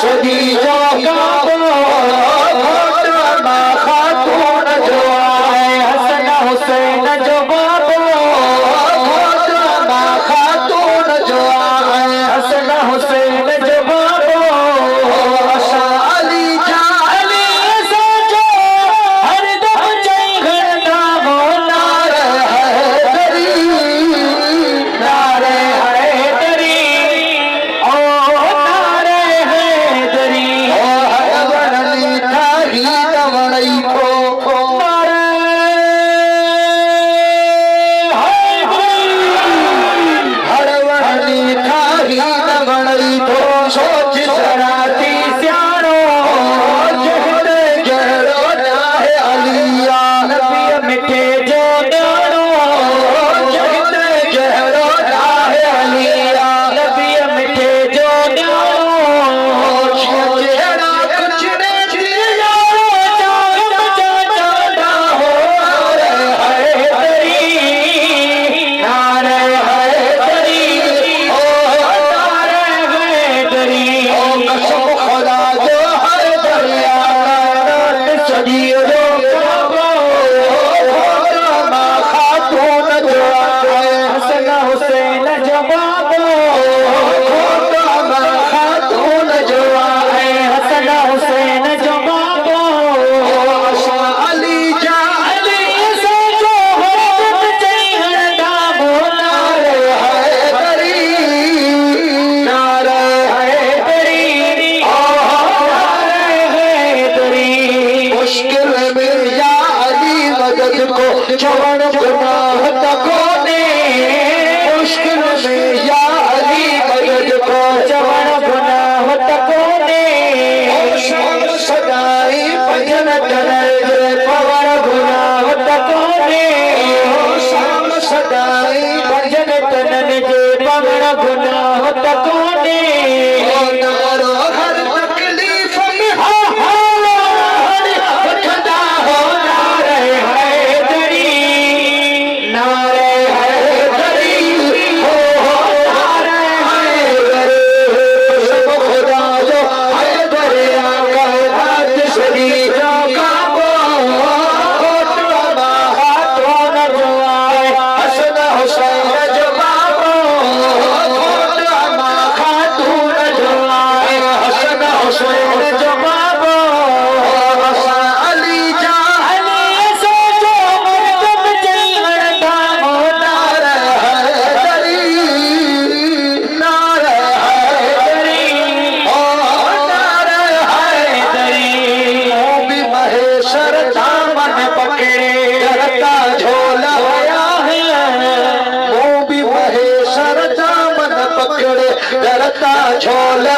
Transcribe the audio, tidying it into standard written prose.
सदी जो खातून जो आए हसन हुसैन जो बाबो खातून जो आए हसन हुसैन जो बाबो अली जाली सजो हर दम जय घरदा बोला हैदरी नारे हैदरी ओ नारे हैदरी ओ हरवरली थाही दवड़ई को हरवरली थाही दवड़ई तो सोच सराती स्याणो जहद गहरो नाहे अलिया नबी मिठे जो न्याणो जहद गहरो नाहे अलिया नबी मिठे जो न्याणो जेड़ा कुछ ने दिया जाना हो हैदरी नारे हैदरी ओ नारे हैदरी ओ कसम खुदा जो हैदरी रात सदी जो खातून जो आए हसन हुसैन जो बाबो खातून जो आए हसन हुसैन जो बाबो अली जाली से जो हरदम जय हरदा बोला हैदरी नारे हैदरी ओ नारे हैदरी मुश्किल में या अली मदद को चवण गुनाह तको ने मुश्किल में या अली मदद को चवण गुनाह तको ने शाम सदाई भजन करे पवन गुनाह तको ने शाम सदाई भजन तनन जे पवन गुनाह तको ने नारो हर तकलीफ में खदा हो नारे हैदरी नारे हैदरी हो नारे हैदरी सब खुदा जो हैदर आका रात सदी जो काबो खातून जो आए हसन हुसैन जो बाबो खातून जो आए हसन हुसैन जो बाबो अली जाली से जो मरदम जय हरदा बोला हैदरी नारे हैदरी ओ नारे हैदरी वो भी महेश्वर दामन पकड़े डरता झोला आया है वो भी महेश्वर दामन पकड़े डरता झोला